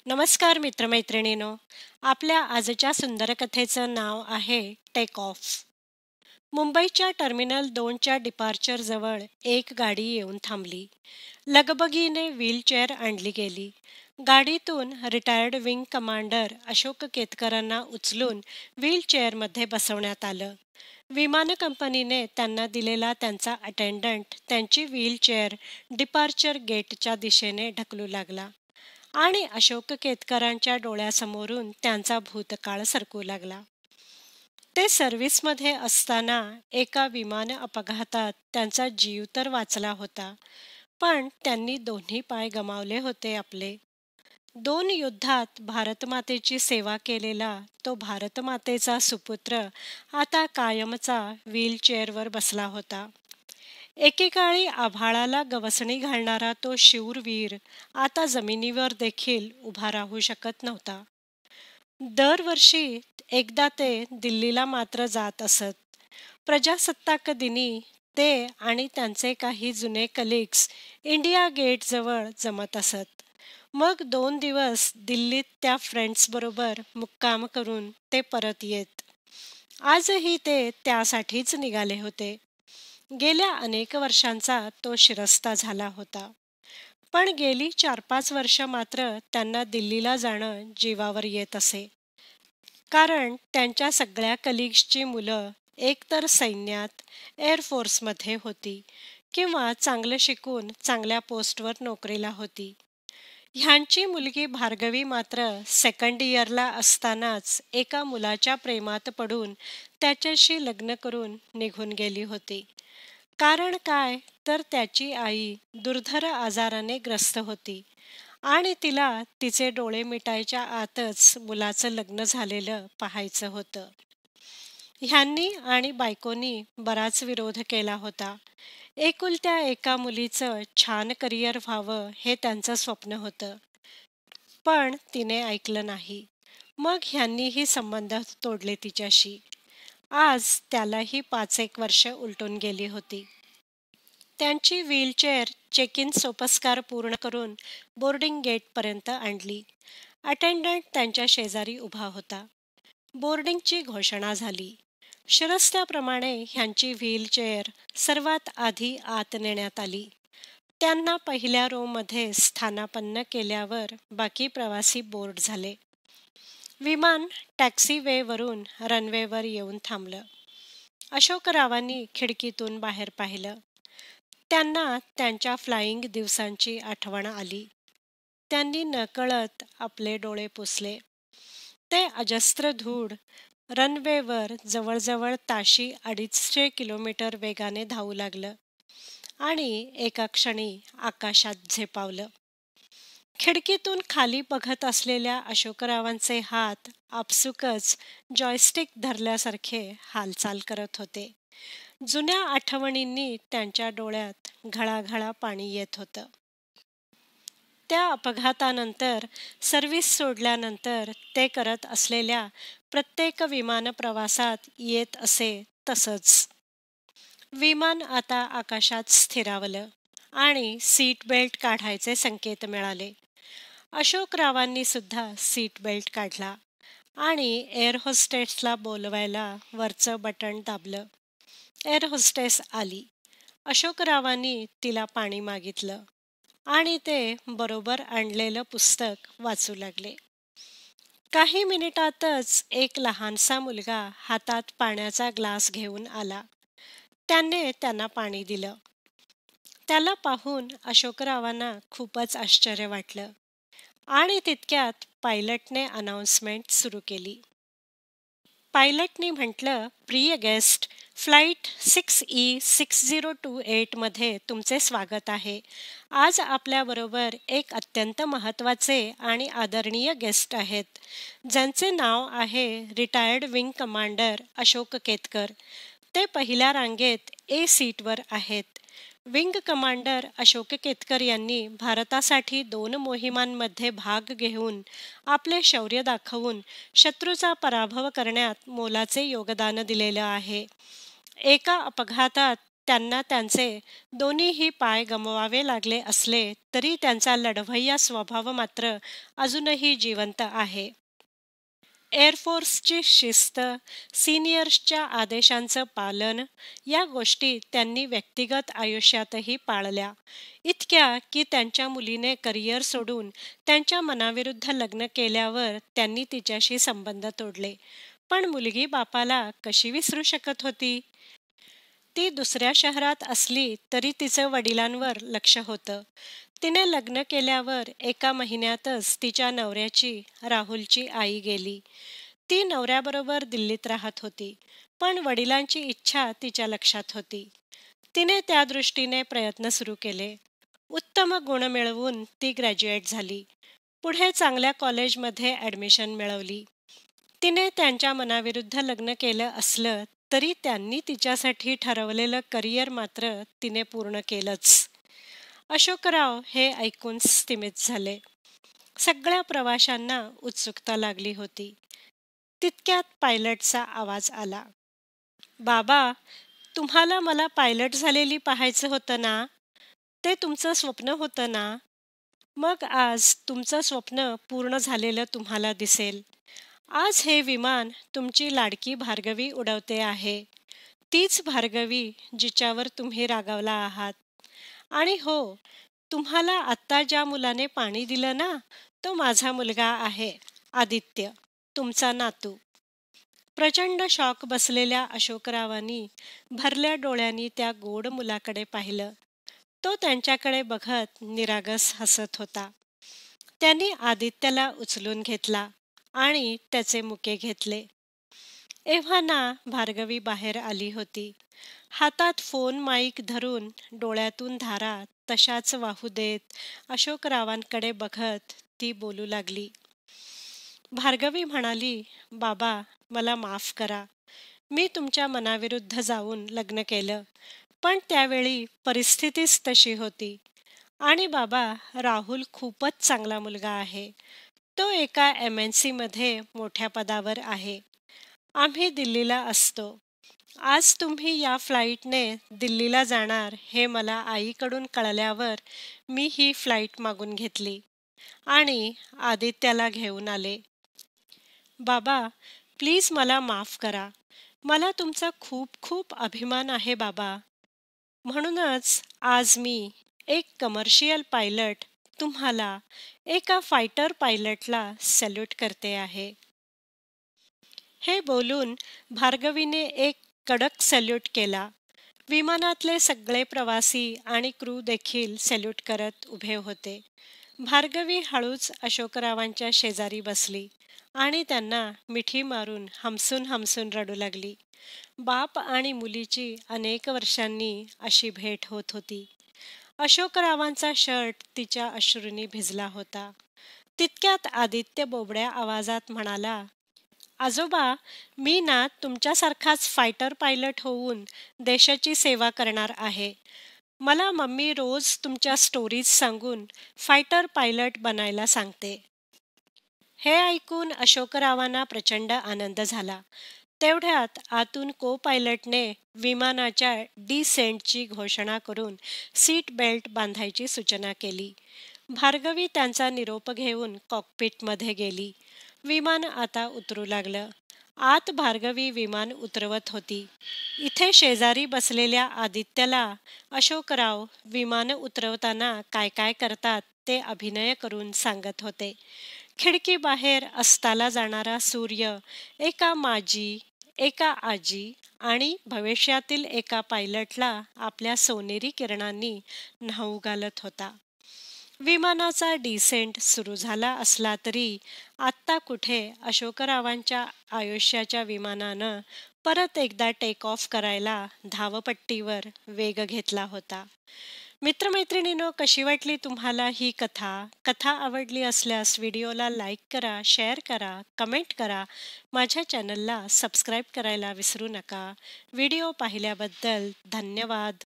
नमस्कार मित्रमैत्रिणींनो. आपल्या आजच्या सुंदर कथेचं नाव आहे टेक ऑफ. मुंबईच्या टर्मिनल 2च्या डिपार्चर जवळ एक गाडी येऊन थांबली. लगबगीने व्हीलचेअर आणली गेली. गाडीतून रिटायर्ड विंग कमांडर अशोक केतकरांना उचलून व्हीलचेअरमध्ये बसवण्यात आलं. विमान कंपनीने त्यांना दिलेला त्यांचा अटेंडंट त्यांची व्हीलचेअर डिपार्चर गेटच्या दिशेने ढकलू लागला आणि अशोक केतकरांच्या डोळ्यासमोरून त्यांचा भूतकाळ सरकू लागला. ते सर्व्हिसमध्ये असताना एका विमान अपघातात त्यांचा जीव तर वाचला होता, पण त्यांनी दोन्ही पाय गमावले होते आपले. 2 युद्धात भारतमातेची सेवा केलेला तो भारतमातेचा सुपुत्र आता कायमचा व्हीलचेअरवर बसला होता. एकेकाळी आभाळाला गवसणी घालणारा तो शूरवीर आता जमिनीवर देखील उभा राहू शकत नव्हता. दरवर्षी एकदा ते दिल्लीला मात्र जात असत. प्रजासत्ताक दिनी ते आणि त्यांचे काही जुने कलिग्स इंडिया गेटजवळ जमत असत. मग 2 दिवस दिल्लीत त्या फ्रेंड्सबरोबर मुक्काम करून ते परत येत. आजही ते त्यासाठीच निघाले होते. गेल्या अनेक वर्षांचा तो शिरस्ता झाला होता, पण गेली 4-5 वर्ष मात्र त्यांना दिल्लीला जाणं जीवावर येत असे. कारण त्यांच्या सगळ्या कलिग्सची मुलं एकतर सैन्यात, एअरफोर्समध्ये होती किंवा चांगलं शिकून चांगल्या पोस्टवर नोकरीला होती. ह्यांची मुलगी भार्गवी मात्र सेकंड इयरला असतानाच एका मुलाच्या प्रेमात पडून त्याच्याशी लग्न करून निघून गेली होती. कारण काय तर त्याची आई दुर्धर आजाराने ग्रस्त होती आणि तिला तिचे डोळे मिटायच्या आतच मुलाचं लग्न झालेलं पाहायचं होतं. ह्यांनी आणि बायकोनी बराच विरोध केला होता. एकुलत्या एका मुलीचं छान करिअर व्हावं हे त्यांचं स्वप्न होतं, पण तिने ऐकलं नाही. मग ह्यांनीही संबंध तोडले तिच्याशी. आज त्यालाही 5-1 वर्ष उलटून गेली होती. त्यांची व्हीलचेअर चेक इन सोपस्कार पूर्ण करून बोर्डिंग गेटपर्यंत आणली. अटेंडंट त्यांच्या शेजारी उभा होता. बोर्डिंगची घोषणा झाली. शिरस्त्याप्रमाणे ह्यांची व्हीलचेअर सर्वात आधी आत नेण्यात आली. त्यांना पहिल्या रोमध्ये स्थानापन्न केल्यावर बाकी प्रवासी बोर्ड झाले. विमान टॅक्सीवेवरून रनवेवर येऊन थांबलं. अशोकरावांनी खिडकीतून बाहेर पाहिलं. त्यांना त्यांच्या फ्लाईंग दिवसांची आठवण आली. त्यांनी नकळत आपले डोळे पुसले. ते अजस्त्र धूळ रनवेवर जवळजवळ ताशी 250 किलोमीटर वेगाने धावू लागलं आणि एका क्षणी आकाशात झेपावलं. खिडकीतून खाली बघत असलेल्या अशोकरावांचे हात आपसुकच जॉयस्टिक धरल्यासारखे हालचाल करत होते. जुन्या आठवणींनी त्यांच्या डोळ्यात घळाघळा पाणी येत होतं. त्या अपघातानंतर सर्व्हिस सोडल्यानंतर ते करत असलेल्या प्रत्येक विमान प्रवासात येत असे तसंच. विमान आता आकाशात स्थिरावलं आणि सीट बेल्ट काढायचे संकेत मिळाले. अशोकरावांनी सुद्धा सीट बेल्ट काढला आणि एअर होस्टेसला बोलवायला वरचं बटण दाबलं. एअर होस्टेस आली. अशोकरावांनी तिला पाणी मागितलं आणि ते बरोबर आणलेलं पुस्तक वाचू लागले. काही मिनिटातच एक लहानसा मुलगा हातात पाण्याचा ग्लास घेऊन आला. त्याने त्यांना पाणी दिलं. त्याला पाहून अशोकरावांना खूपच आश्चर्य वाटलं आणि तितक्यात पायलटने अनाउन्समेंट सुरू केली. पायलटने म्हटलं, प्रिय गेस्ट, फ्लाईट 6E6028 मध्ये तुमचे स्वागत आहे. आज आपल्याबरोबर एक अत्यंत महत्त्वाचे आणि आदरणीय गेस्ट आहेत, ज्यांचे नाव आहे retired wing commander Ashok Ketkar. ते पहिल्या रांगेत ए सीटवर आहेत. विंग कमांडर अशोक केतकर यांनी भारतासाठी 2 मोहिमांमध्ये भाग घेऊन आपले शौर्य दाखवून शत्रूचा पराभव करण्यात मोलाचे योगदान दिलेलं आहे. एका अपघातात त्यांना त्यांचे दोन्हीही पाय गमवावे लागले असले तरी त्यांचा लढवय्या स्वभाव मात्र अजूनही जिवंत आहे. एअरफोर्सची शिस्त, सिनियर्सच्या आदेशांचं पालन या गोष्टी त्यांनी व्यक्तिगत आयुष्यातही पाळल्या. इतक्या की त्यांच्या मुलीने करिअर सोडून त्यांच्या मनाविरुद्ध लग्न केल्यावर त्यांनी तिच्याशी संबंध तोडले. पण मुलगी बापाला कशी विसरू शकत होती? ती दुसऱ्या शहरात असली तरी तिचं वडिलांवर लक्ष होतं. तिने लग्न केल्यावर एका महिन्यातच तिच्या नवऱ्याची, राहुलची आई गेली. ती नवऱ्याबरोबर दिल्लीत राहत होती, पण वडिलांची इच्छा तिच्या लक्षात होती. तिने त्या दृष्टीने प्रयत्न सुरू केले. उत्तम गुण मिळवून ती ग्रॅज्युएट झाली. पुढे चांगल्या कॉलेजमध्ये ॲडमिशन मिळवली. तिने त्यांच्या मनाविरुद्ध लग्न केलं असलं तरी त्यांनी तिच्यासाठी ठरवलेलं करिअर मात्र तिने पूर्ण केलंच. अशोकराव हे ऐकून स्तिमित झाले. सगळ्या प्रवाशांना उत्सुकता लागली होती. तितक्यात पायलटचा आवाज आला. बाबा, तुम्हाला मला पायलट झालेली पाहायचं होतं ना? ते तुमचं स्वप्न होतं ना? मग आज तुमचं स्वप्न पूर्ण झालेलं तुम्हाला दिसेल. आज हे विमान तुमची लाडकी भार्गवी उडवते आहे. तीच भार्गवी जिच्यावर तुम्ही रागावला आहात. आणि हो, तुम्हाला आत्ता ज्या मुलाने पाणी दिलं ना, तो माझा मुलगा आहे, आदित्य, तुमचा नातू. प्रचंड शॉक बसलेल्या अशोकरावांनी भरल्या डोळ्यांनी त्या गोड मुलाकडे पाहिलं. तो त्यांच्याकडे बघत निरागस हसत होता. त्यांनी आदित्यला उचलून घेतला आणि त्याचे मुके घेतले. एव्हाना भार्गवी बाहेर आली होती. हातात फोन माईक धरून डोळ्यातून धारा तशाच वाहू देत अशोकरावांकडे बघत ती बोलू लागली. भार्गवी म्हणाली, बाबा, मला माफ करा. मी तुमच्या मनाविरुद्ध जाऊन लग्न केलं, पण त्यावेळी परिस्थितीच तशी होती. आणि बाबा, राहुल खूपच चांगला मुलगा आहे. तो एका MNC मध्ये मोठ्या पदावर आहे. आम्ही दिल्लीला असतो. आज तुम्ही या फ्लाईटने दिल्लीला जाणार हे मला आईकडून कळल्यावर मी ही फ्लाईट मागून घेतली आणि आदित्याला घेऊन आले. बाबा, प्लीज मला माफ करा. मला तुमचा खूप खूप अभिमान आहे बाबा. म्हणूनच आज मी एक कमर्शियल पायलट तुम्हाला एका फायटर पायलटला सॅल्यूट करते आहे. हे बोलून भार्गवीने एक कडक सॅल्यूट केला. विमानातले सगळे प्रवासी आणि क्रू देखील सॅल्यूट करत उभे होते. भार्गवी हळूच अशोकरावांच्या शेजारी बसली आणि त्यांना मिठी मारून हमसून हमसून रडू लागली. बाप आणि मुलीची अनेक वर्षांनी अशी भेट होत होती. अशोकरावांचा शर्ट तिच्या अश्रूंनी भिजला होता. तितक्यात आदित्य बोबड्या आवाजात म्हणाला, आजोबा, मी ना तुमच्यासारखाच फायटर पायलट होऊन देशाची सेवा करणार आहे. मला मम्मी रोज तुमच्या स्टोरीज सांगून फायटर पायलट बनायला सांगते. हे ऐकून अशोकरावांना प्रचंड आनंद झाला. तेवढ्यात आतून को पायलटने विमानाच्या डिसेंटची घोषणा करून सीट बेल्ट बांधायची सूचना केली. भार्गवी त्यांचा निरोप घेऊन कॉकपिटमध्ये गेली. विमान आता उतरू लागलं. आत भार्गवी विमान उतरवत होती. इथे शेजारी बसलेल्या आदित्यला अशोकराव विमान उतरवताना काय काय करतात ते अभिनय करून सांगत होते. खिडकीबाहेर अस्ताला जाणारा सूर्य एका माजी, एका आजी आणि भविष्यातील एका पायलटला आपल्या सोनेरी किरणांनी न्हाऊ घालत होता. विमानाचा डिसेंट सुरू झाला असला तरी आत्ता कुठे अशोकरावांच्या आयुष्याच्या विमानानं परत एकदा टेक ऑफ करायला धावपट्टीवर वेग घेतला होता. मित्रमैत्रिणींनो, कशी वाटली तुम्हाला ही कथा आवडली असल्यास व्हिडिओला लाईक करा, शेअर करा, कमेंट करा. माझ्या चॅनलला सबस्क्राईब करायला विसरू नका. व्हिडिओ पाहिल्याबद्दल धन्यवाद.